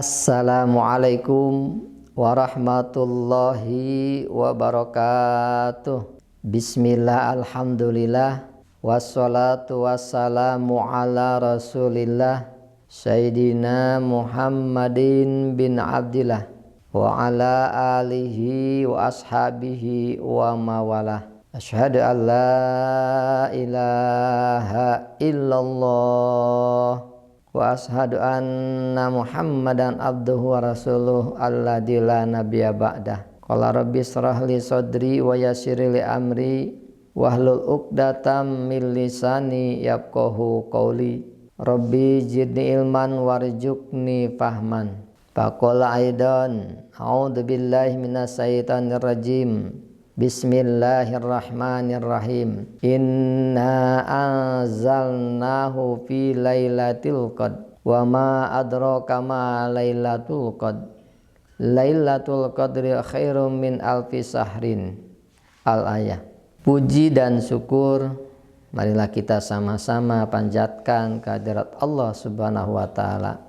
Assalamualaikum warahmatullahi wabarakatuh. Bismillah, alhamdulillah, wassalatu wassalamu ala rasulillah Sayyidina Muhammadin bin Abdillah wa ala alihi wa ashabihi wa mawalah. Asyhadu an la ilaha illallah wa ashadu anna Muhammadan abduhu wa rasuluh alladzi la nabiyya ba'dah. Qala rabbi shrah li sadri wa yassir li amri wahlul 'uqdatam min lisani yafqahu qawli. Rabbi zidni ilman warzuqni fahman. Faqala aidan a'udzu billahi minas syaitonir rajim. Bismillahirrahmanirrahim. Inna anzalnahu fi lailatul qadr wa ma adraka ma lailatul qadr. Lailatul qadri khairum min alfi sahrin. Al-ayah. Puji dan syukur marilah kita sama-sama panjatkan kehadirat Allah Subhanahu wa taala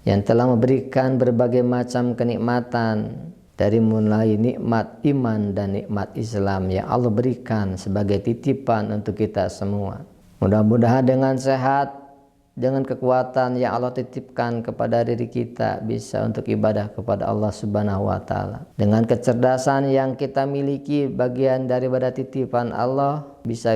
yang telah memberikan berbagai macam kenikmatan, dari mulai nikmat iman dan nikmat Islam yang Allah berikan sebagai titipan untuk kita semua. Mudah-mudahan dengan sehat, dengan kekuatan yang Allah titipkan kepada diri kita, bisa untuk ibadah kepada Allah Subhanahu wa taala. Dengan kecerdasan yang kita miliki, bagian daripada titipan Allah bisa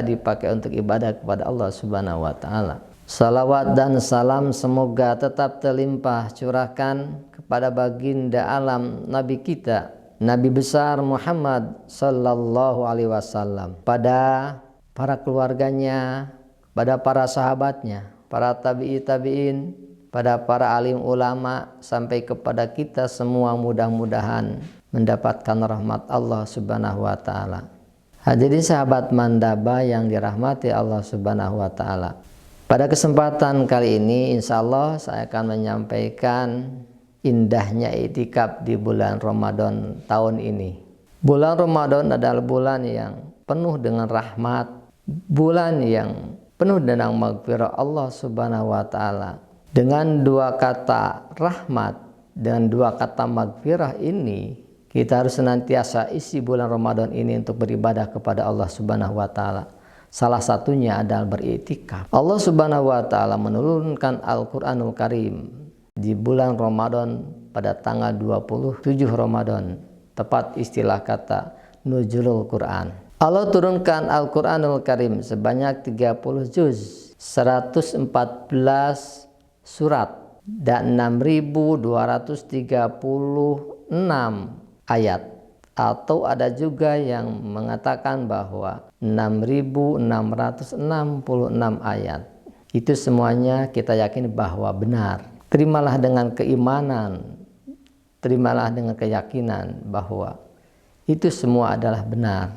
dipakai untuk ibadah kepada Allah Subhanahu wa taala. Salawat dan salam semoga tetap terlimpah curahkan kepada baginda alam Nabi kita, Nabi besar Muhammad sallallahu alaihi wasallam, pada para keluarganya, pada para sahabatnya, para tabi'in, pada para alim ulama, sampai kepada kita semua, mudah-mudahan mendapatkan rahmat Allah Subhanahu wa taala. Hadirin sahabat Mandaba yang dirahmati Allah Subhanahu wa taala. Pada kesempatan kali ini insya Allah saya akan menyampaikan indahnya i'tikaf di bulan Ramadan tahun ini. Bulan Ramadan adalah bulan yang penuh dengan rahmat, bulan yang penuh dengan maghfirah Allah Subhanahu wa taala. Dengan dua kata rahmat dan dua kata maghfirah ini, kita harus senantiasa isi bulan Ramadan ini untuk beribadah kepada Allah Subhanahu wa taala. Salah satunya adalah beriktikaf. Allah Subhanahu wa taala menurunkan Al-Qur'anul Karim di bulan Ramadan pada tanggal 27 Ramadan, tepat istilah kata nuzulul Quran. Allah turunkan Al-Qur'anul Karim sebanyak 30 juz, 114 surat dan 6.236 ayat. Atau ada juga yang mengatakan bahwa 6.666 ayat. Itu semuanya kita yakin bahwa benar. Terimalah dengan keimanan, terimalah dengan keyakinan bahwa itu semua adalah benar.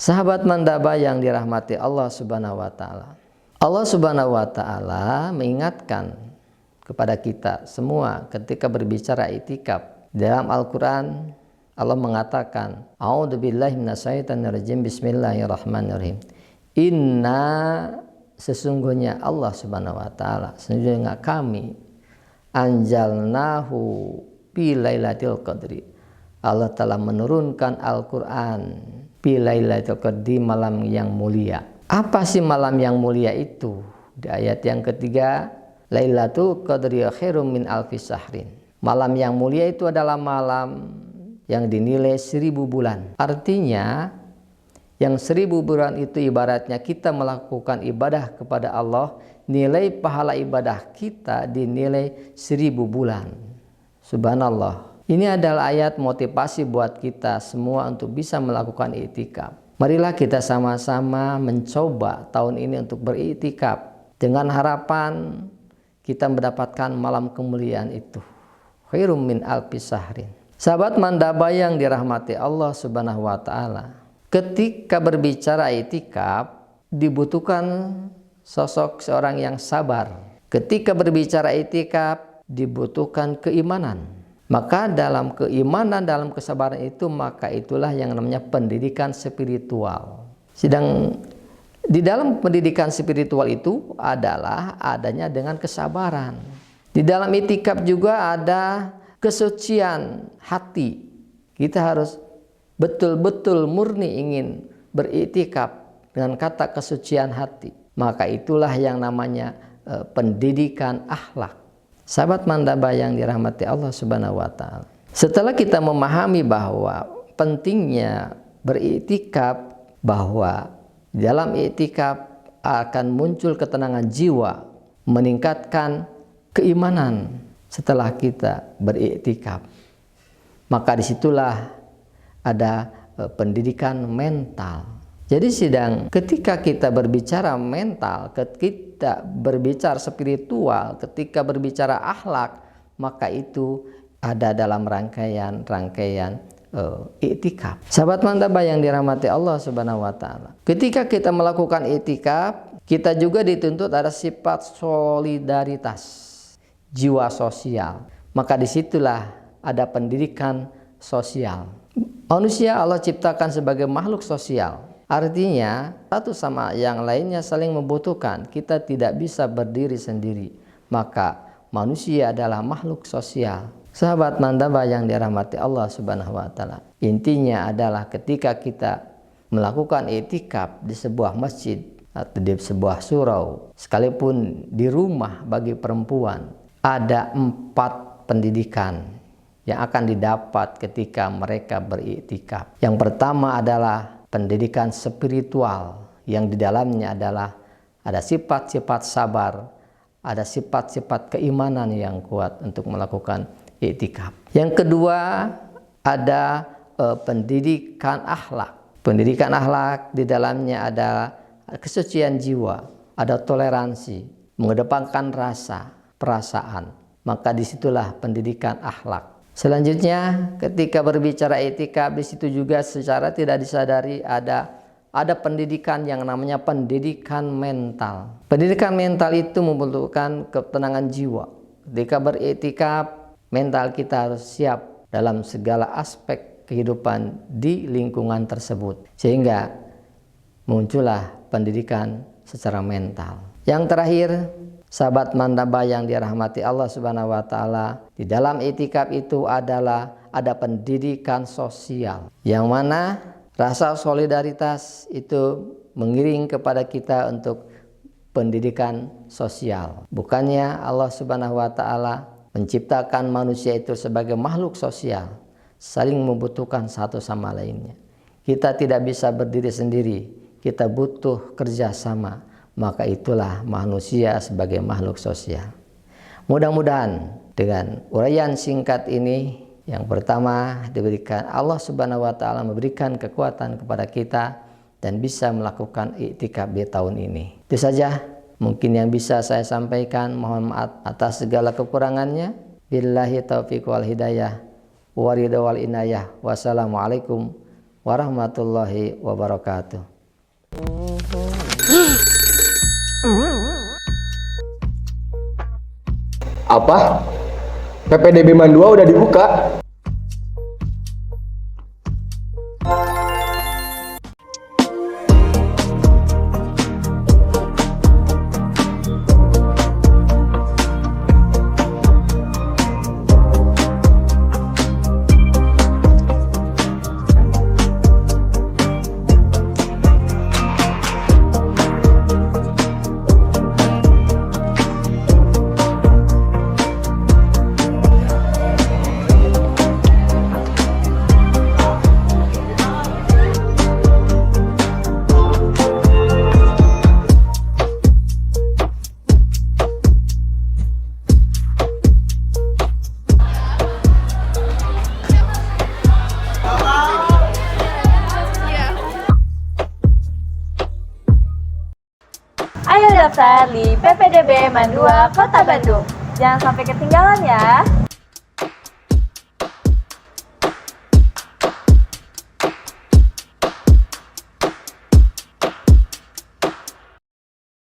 Sahabat Mandaba yang dirahmati Allah Subhanahu wa taala. Allah Subhanahu wa taala mengingatkan kepada kita semua ketika berbicara i'tikaf. Dalam Al-Qur'an Allah mengatakan, a'udzubillahi minasyaitonirrajim, bismillahirrahmanirrahim. Inna, sesungguhnya Allah Subhanahu wa taala, sesungguhnya kami, anjalnahu fi lailatul qadri. Allah telah menurunkan Al-Qur'an fi lailatul qadri, malam yang mulia. Apa sih malam yang mulia itu? Di ayat yang ketiga, lailatul qadri khairum min alfi sahrin. Malam yang mulia itu adalah malam yang dinilai 1000 bulan. Artinya yang 1000 bulan itu ibaratnya kita melakukan ibadah kepada Allah, nilai pahala ibadah kita dinilai 1000 bulan. Subhanallah. Ini adalah ayat motivasi buat kita semua untuk bisa melakukan i'tikaf. Marilah kita sama-sama mencoba tahun ini untuk beriktikaf dengan harapan kita mendapatkan malam kemuliaan itu. Khairum min alfi sahrin. Sahabat Mandaba yang dirahmati Allah Subhanahu wa taala, ketika berbicara i'tikaf dibutuhkan sosok seorang yang sabar. Ketika berbicara i'tikaf dibutuhkan keimanan. Maka dalam keimanan, dalam kesabaran itu, maka itulah yang namanya pendidikan spiritual. Sedang di dalam pendidikan spiritual itu adalah adanya dengan kesabaran. Di dalam i'tikaf juga ada kesucian hati. Kita harus betul-betul murni ingin beriktikaf dengan kata kesucian hati. Maka itulah yang namanya pendidikan akhlak. Sahabat Mandaba yang dirahmati Allah Subhanahu wa taala. Setelah kita memahami bahwa pentingnya beriktikaf, bahwa dalam iktikaf akan muncul ketenangan jiwa, meningkatkan keimanan setelah kita beriktikaf, maka disitulah ada pendidikan mental. Jadi ketika kita berbicara mental, ketika berbicara spiritual, ketika berbicara akhlak, maka itu ada dalam rangkaian i'tikaf. Sahabat Mandaba yang dirahmati Allah Subhanahu wa taala. Ketika kita melakukan i'tikaf, kita juga dituntut ada sifat solidaritas, jiwa sosial. Maka disitulah ada pendidikan sosial. Manusia Allah ciptakan sebagai makhluk sosial. Artinya satu sama yang lainnya saling membutuhkan. Kita tidak bisa berdiri sendiri. Maka manusia adalah makhluk sosial. Sahabat Mandaba yang dirahmati Allah Subhanahu wa taala. Intinya adalah ketika kita melakukan i'tikaf di sebuah masjid atau di sebuah surau, sekalipun di rumah bagi perempuan, ada 4 pendidikan yang akan didapat ketika mereka beriktikaf. Yang pertama adalah pendidikan spiritual, yang di dalamnya adalah ada sifat-sifat sabar, ada sifat-sifat keimanan yang kuat untuk melakukan i'tikaf. Yang kedua ada pendidikan akhlak. Pendidikan akhlak di dalamnya ada kesucian jiwa, ada toleransi, mengedepankan rasa, perasaan. Maka disitulah pendidikan akhlak. Selanjutnya ketika berbicara i'tikaf, di situ juga secara tidak disadari ada pendidikan yang namanya pendidikan mental. Pendidikan mental itu membutuhkan ketenangan jiwa. Ketika beriktikaf, mental kita harus siap dalam segala aspek kehidupan di lingkungan tersebut, sehingga muncullah pendidikan secara mental. Yang terakhir, sahabat Mandaba yang dirahmati Allah Subhanahu wa taala, di dalam i'tikaf itu adalah ada pendidikan sosial, yang mana rasa solidaritas itu mengiring kepada kita untuk pendidikan sosial. Bukannya Allah Subhanahu wa taala menciptakan manusia itu sebagai makhluk sosial, saling membutuhkan satu sama lainnya. Kita tidak bisa berdiri sendiri, kita butuh kerjasama. Maka itulah manusia sebagai makhluk sosial. Mudah-mudahan dengan uraian singkat ini, yang pertama diberikan Allah Subhanahu wa taala memberikan kekuatan kepada kita dan bisa melakukan i'tikaf di tahun ini. Itu saja mungkin yang bisa saya sampaikan. Mohon maaf atas segala kekurangannya. Billahi taufiq wal hidayah wa ridha wal inayah. Wassalamualaikum warahmatullahi wabarakatuh. Apa? PPDB Mandua udah dibuka? Ayo daftar di PPDB Mandua Kota Bandung. Jangan sampai ketinggalan ya.